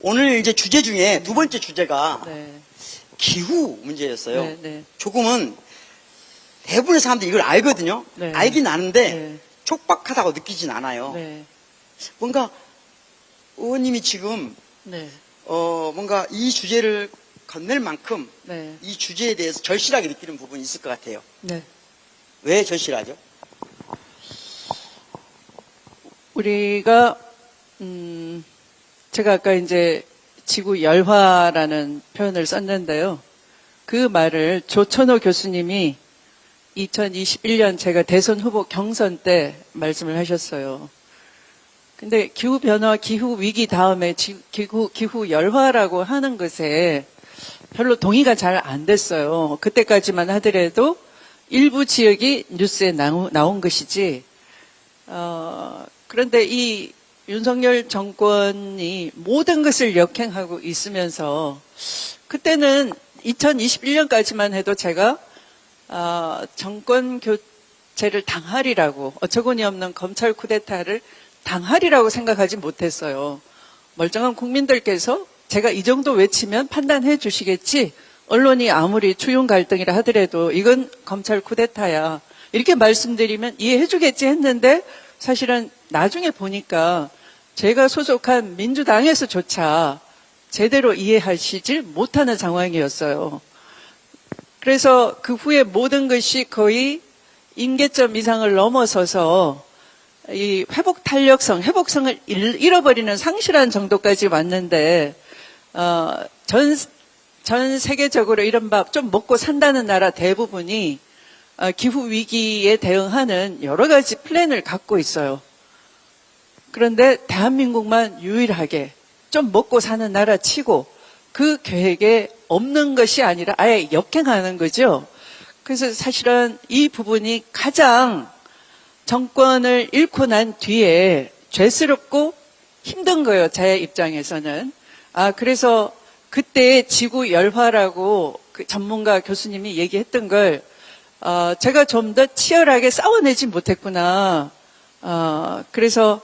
오늘 이제 주제 중에 두 번째 주제가 네. 기후 문제였어요. 네, 네. 조금은 대부분의 사람들이 이걸 알거든요. 네. 알긴 아는데 네. 촉박하다고 느끼진 않아요. 네. 뭔가 의원님이 지금 네. 뭔가 이 주제를 건넬 만큼 네. 이 주제에 대해서 절실하게 느끼는 부분이 있을 것 같아요. 네. 왜 절실하죠? 우리가 제가 아까 이제 지구 열화라는 표현을 썼는데요. 그 말을 조천호 교수님이 2021년 제가 대선 후보 경선 때 말씀을 하셨어요. 근데 기후 변화, 기후 위기 다음에 기후 열화라고 하는 것에 별로 동의가 잘 안 됐어요. 그때까지만 하더라도 일부 지역이 뉴스에 나온 것이지. 그런데 이 윤석열 정권이 모든 것을 역행하고 있으면서 그때는 2021년까지만 해도 제가 정권 교체를 당하리라고, 어처구니 없는 검찰 쿠데타를 당하리라고 생각하지 못했어요. 멀쩡한 국민들께서 제가 이 정도 외치면 판단해 주시겠지, 언론이 아무리 추윤 갈등이라 하더라도 이건 검찰 쿠데타야, 이렇게 말씀드리면 이해해 주겠지 했는데, 사실은 나중에 보니까 제가 소속한 민주당에서조차 제대로 이해하시질 못하는 상황이었어요. 그래서 그 후에 모든 것이 거의 임계점 이상을 넘어서서 이 회복성을 잃어버리는 상실한 정도까지 왔는데, 전 세계적으로 이른바 좀 먹고 산다는 나라 대부분이 기후 위기에 대응하는 여러 가지 플랜을 갖고 있어요. 그런데 대한민국만 유일하게 좀 먹고 사는 나라 치고 그 계획에 없는 것이 아니라 아예 역행하는 거죠. 그래서 사실은 이 부분이 가장 정권을 잃고 난 뒤에 죄스럽고 힘든 거예요, 제 입장에서는. 그래서 그때 지구 열화라고 그 전문가 교수님이 얘기했던 걸 제가 좀 더 치열하게 싸워내지 못했구나. 그래서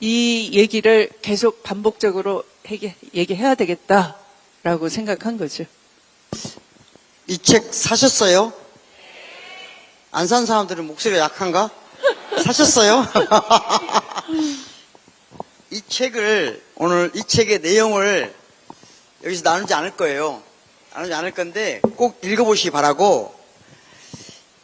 이 얘기를 계속 반복적으로 얘기해야 되겠다라고 생각한 거죠. 이 책 사셨어요? 안 산 사람들은 목소리가 약한가? 사셨어요? 이 책을, 오늘 이 책의 내용을 여기서 나누지 않을 거예요. 나누지 않을 건데 꼭 읽어보시기 바라고,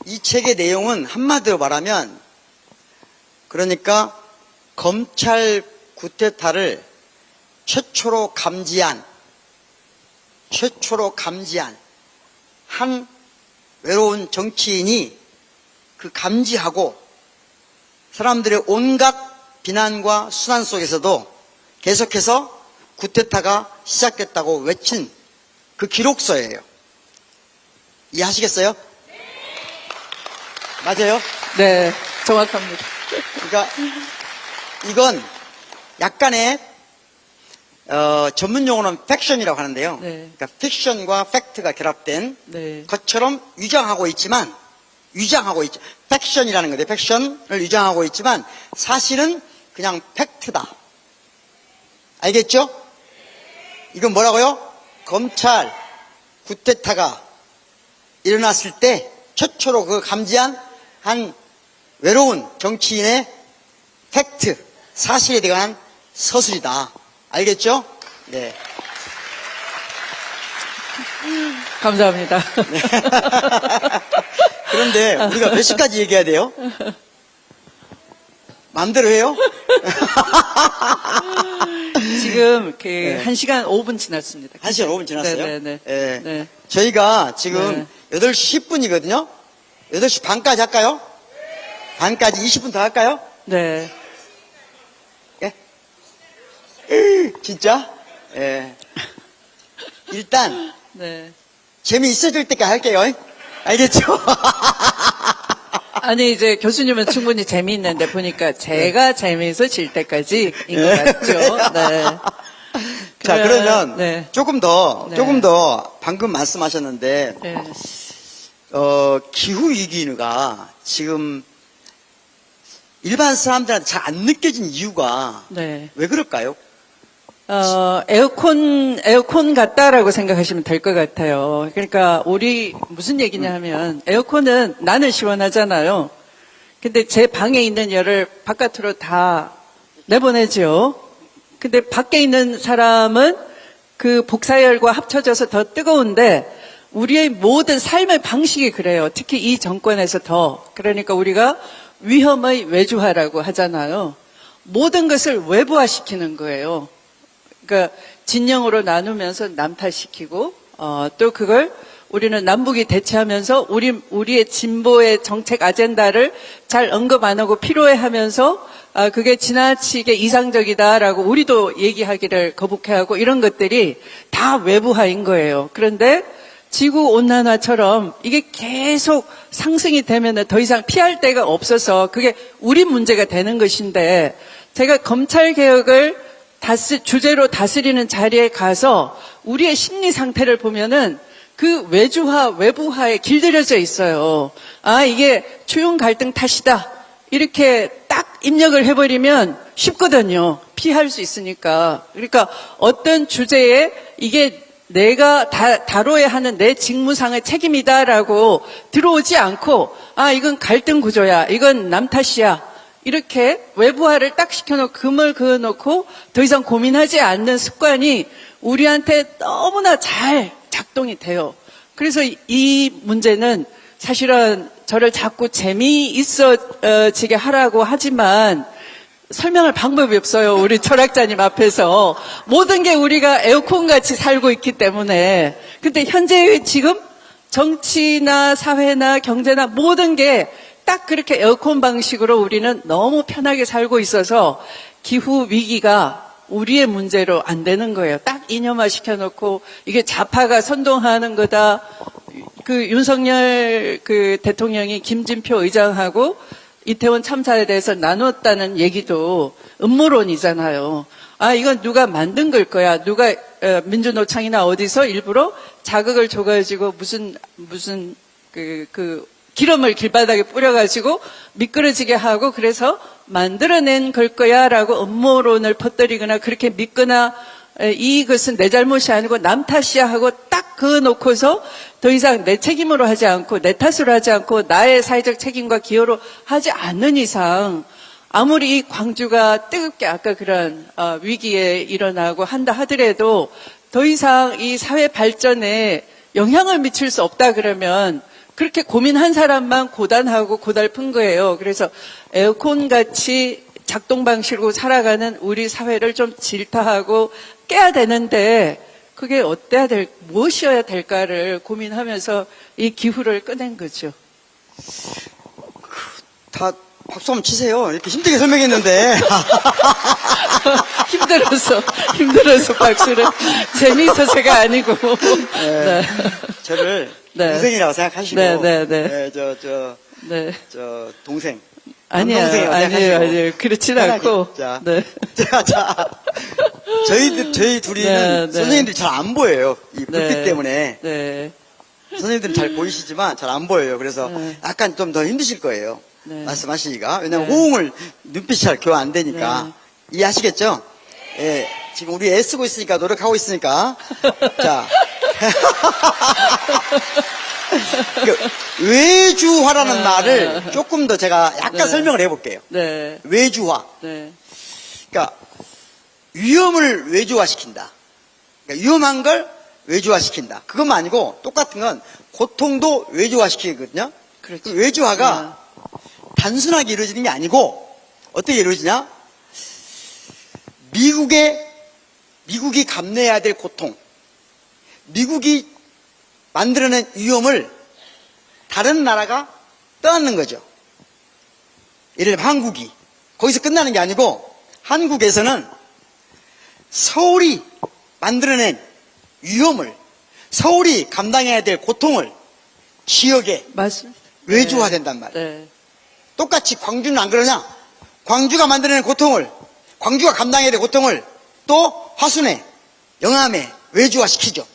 이 책의 내용은 한마디로 말하면, 그러니까 검찰 쿠데타를 최초로 감지한 한 외로운 정치인이 그 감지하고 사람들의 온갖 비난과 수난 속에서도 계속해서 쿠데타가 시작됐다고 외친 그 기록서예요. 이해하시겠어요? 맞아요? 네, 정확합니다. 그러니까 이건 약간의 전문 용어는 팩션이라고 하는데요. 네. 그러니까 픽션과 팩트가 결합된 네. 것처럼 위장하고 있지만, 팩션이라는 건데 팩션을 위장하고 있지만 사실은 그냥 팩트다. 알겠죠? 이건 뭐라고요? 검찰 쿠데타가 일어났을 때 최초로 그 감지한 한 외로운 정치인의 팩트, 사실에 대한 서술이다. 알겠죠? 네. 감사합니다. 네. 그런데 우리가 몇 시까지 얘기해야 돼요? 마음대로 해요? 지금 네. 1시간 5분 지났습니다. 1시간 5분 지났어요? 네네네. 네. 네. 저희가 지금 8시 10분이거든요? 8시 반까지 할까요? 반까지 20분 더 할까요? 네. 예? 진짜? 예. 일단, 네. 재미있어질 때까지 할게요. 알겠죠? 아니, 이제 교수님은 충분히 재미있는데 보니까 제가 재미있어질 때까지인 것 같죠. 네. 자, 그러면 네. 조금 더 방금 말씀하셨는데, 네. 기후위기가 지금 일반 사람들한테 잘 안 느껴진 이유가 네. 왜 그럴까요? 에어컨 같다라고 생각하시면 될 것 같아요. 그러니까 우리 무슨 얘기냐 하면 에어컨은 나는 시원하잖아요. 근데 제 방에 있는 열을 바깥으로 다 내보내죠. 근데 밖에 있는 사람은 그 복사열과 합쳐져서 더 뜨거운데 우리의 모든 삶의 방식이 그래요. 특히 이 정권에서 더. 그러니까 우리가 위험의 외주화라고 하잖아요. 모든 것을 외부화시키는 거예요. 그러니까 진영으로 나누면서 남탓시키고 또 그걸 우리는 남북이 대치하면서 우리의 진보의 정책 아젠다를 잘 언급 안 하고 피로해하면서 그게 지나치게 이상적이다라고 우리도 얘기하기를 거북해하고 이런 것들이 다 외부화인 거예요. 그런데 지구 온난화처럼 이게 계속 상승이 되면 더 이상 피할 데가 없어서 그게 우리 문제가 되는 것인데 제가 검찰 개혁을 주제로 다스리는 자리에 가서 우리의 심리 상태를 보면은 그 외주화, 외부화에 길들여져 있어요. 이게 추운 갈등 탓이다. 이렇게 딱 입력을 해버리면 쉽거든요. 피할 수 있으니까. 그러니까 어떤 주제에 이게 내가 다뤄야 하는 내 직무상의 책임이다라고 들어오지 않고 이건 갈등 구조야. 이건 남 탓이야. 이렇게 외부화를 딱 시켜놓고 금을 그어놓고 더 이상 고민하지 않는 습관이 우리한테 너무나 잘 작동이 돼요. 그래서 이 문제는 사실은 저를 자꾸 재미있어지게 하라고 하지만 설명할 방법이 없어요. 우리 철학자님 앞에서. 모든 게 우리가 에어컨같이 살고 있기 때문에. 근데 현재의 지금 정치나 사회나 경제나 모든 게 딱 그렇게 에어컨 방식으로 우리는 너무 편하게 살고 있어서 기후 위기가 우리의 문제로 안 되는 거예요. 딱 이념화 시켜놓고 이게 좌파가 선동하는 거다. 그 윤석열 그 대통령이 김진표 의장하고 이태원 참사에 대해서 나눴다는 얘기도 음모론이잖아요. 이건 누가 만든 걸 거야. 누가 민주노총이나 어디서 일부러 자극을 줘가지고 무슨 기름을 길바닥에 뿌려가지고 미끄러지게 하고 그래서 만들어낸 걸 거야라고 음모론을 퍼뜨리거나 그렇게 믿거나 이것은 내 잘못이 아니고 남 탓이야 하고 딱 그어놓고서 더 이상 내 책임으로 하지 않고 내 탓으로 하지 않고 나의 사회적 책임과 기여로 하지 않는 이상 아무리 이 광주가 뜨겁게 아까 그런 위기에 일어나고 한다 하더라도 더 이상 이 사회 발전에 영향을 미칠 수 없다 그러면 그렇게 고민한 사람만 고단하고 고달픈 거예요. 그래서 에어컨같이 작동 방식으로 살아가는 우리 사회를 좀 질타하고 깨야 되는데 그게 무엇이어야 될까를 고민하면서 이 기후를 꺼낸 거죠. 다 박수 한번 치세요. 이렇게 힘들게 설명했는데. 힘들어서 박수를. 재미있어서가 아니고. 네. 저를 동생이라고 생각하시고. 네. 동생. 아니에요. 그렇진 않고. 자, 저희 둘이는 선생님들이 잘 안 보여요. 이 불빛 때문에. 네. 선생님들은 잘 보이시지만 잘 안 보여요. 그래서 약간 좀 더 힘드실 거예요. 말씀하시기가. 왜냐면 호응을 눈빛이 잘 교환 안 되니까. 이해하시겠죠? 예. 지금 우리 애쓰고 있으니까, 노력하고 있으니까. 자. 외주화라는 말을 조금 더 제가 약간 설명을 해볼게요. 외주화. 그러니까 위험을 외주화시킨다. 그러니까 위험한 걸 외주화시킨다. 그것만 아니고 똑같은 건 고통도 외주화시키거든요. 그렇죠. 외주화가 단순하게 이루어지는 게 아니고 어떻게 이루어지냐? 미국이 감내해야 될 고통, 미국이 만들어낸 위험을 다른 나라가 떠안는 거죠. 예를 들면 한국이 거기서 끝나는 게 아니고 한국에서는 서울이 만들어낸 위험을, 서울이 감당해야 될 고통을 지역에 외주화된단 말이에요. 똑같이 광주는 안 그러냐? 광주가 만들어낸 고통을, 광주가 감당해야 될 고통을 또 화순에, 영암에 외주화시키죠.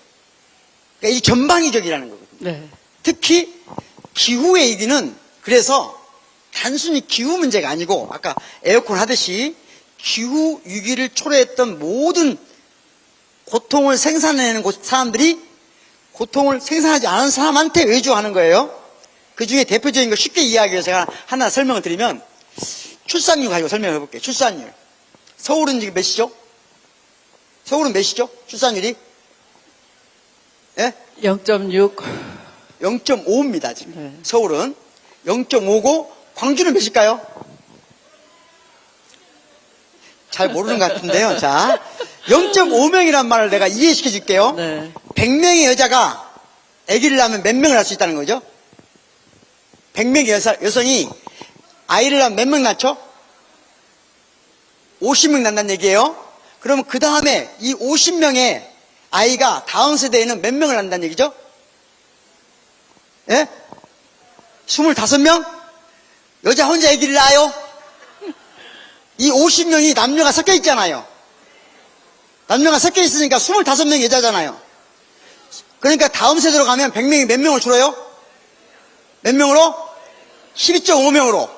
그러니까 이 전방위적이라는 거거든요. 특히 기후의 위기는 그래서 단순히 기후 문제가 아니고 아까 에어컨 하듯이 기후 위기를 초래했던 모든 고통을 생산해내는 사람들이 고통을 생산하지 않은 사람한테 외주하는 거예요. 그 중에 대표적인 거 쉽게 이해하기 위해서 제가 하나 설명을 드리면 출산율 가지고 설명해 볼게요. 출산율. 서울은 지금 몇이죠? 서울은 몇이죠? 출산율이? 예? 0.6. 0.5입니다, 지금. 네. 서울은. 0.5고, 광주는 몇일까요? 잘 모르는 것 같은데요. 자, 0.5명이란 말을 내가 이해시켜 줄게요. 네. 100명의 여자가 아기를 낳으면 몇 명을 낳을 수 있다는 거죠? 100명의 여성이 아이를 낳으면 몇 명 낳죠? 50명 낳는다는 얘기예요. 그러면 그 다음에 이 50명의 아이가 다음 세대에는 몇 명을 낳는다는 얘기죠? 예? 25명? 여자 혼자 아기를 낳아요? 이 50명이 남녀가 섞여 있잖아요. 남녀가 섞여 있으니까 25명이 여자잖아요. 그러니까 다음 세대로 가면 100명이 몇 명을 줄어요? 몇 명으로? 12.5명으로.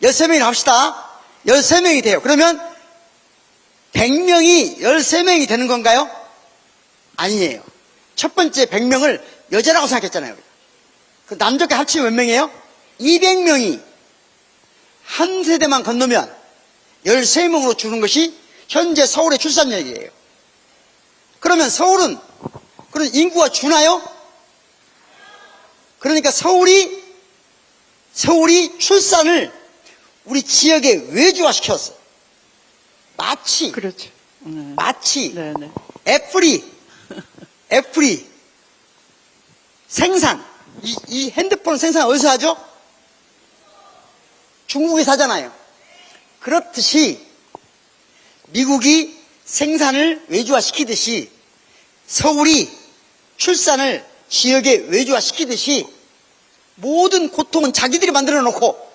13명이 합시다. 13명이 돼요. 그러면 100명이 13명이 되는 건가요? 아니에요. 첫 번째 100명을 여자라고 생각했잖아요. 그 남자끼리 합치면 몇 명이에요? 200명이 한 세대만 건너면 13명으로 주는 것이 현재 서울의 출산율이에요. 그러면 서울은 그런 인구가 주나요? 그러니까 서울이 출산을 우리 지역에 외주화시켰어. 마치 그렇죠. 마치 네, 네. 애플이 생산 이 핸드폰 생산 어디서 하죠? 중국에서 하잖아요. 그렇듯이 미국이 생산을 외주화시키듯이 서울이 출산을 지역에 외주화시키듯이 모든 고통은 자기들이 만들어 놓고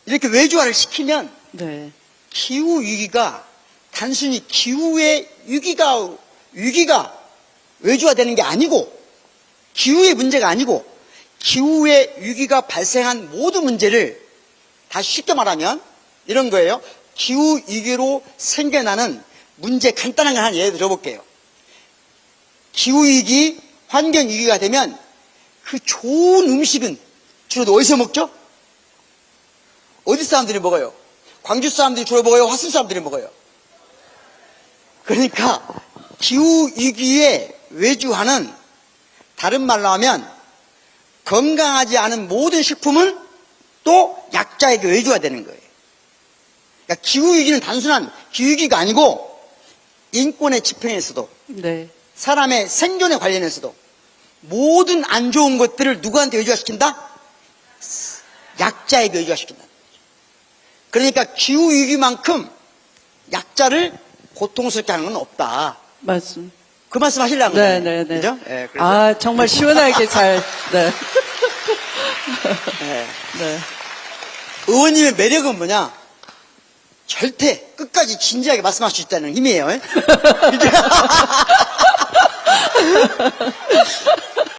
이렇게 외주화를 시키면 네. 기후위기가 단순히 기후의 위기가 외주화되는 게 아니고 기후의 문제가 아니고 기후의 위기가 발생한 모든 문제를 다시 쉽게 말하면 이런 거예요. 기후위기로 생겨나는 문제 간단한 거 하나 예를 들어볼게요. 기후위기, 환경위기가 되면 그 좋은 음식은 주로 어디서 먹죠? 어디 사람들이 먹어요? 광주 사람들이 주로 먹어요? 화순 사람들이 먹어요? 그러니까 기후위기에 외주하는 다른 말로 하면 건강하지 않은 모든 식품은 또 약자에게 외주가 되는 거예요. 그러니까 기후위기는 단순한 기후위기가 아니고 인권의 집행에서도 네. 사람의 생존에 관련해서도 모든 안 좋은 것들을 누구한테 외주화시킨다? 약자에게 외주화시킨다. 그러니까 기후위기만큼 약자를 고통스럽게 하는 건 없다. 맞습니다. 그 말씀 하시려는 네, 거예요. 네, 네. 그죠? 네, 그래서 아, 정말 시원하게 잘, 네. 네. 네. 의원님의 매력은 뭐냐? 절대 끝까지 진지하게 말씀할 수 있다는 힘이에요.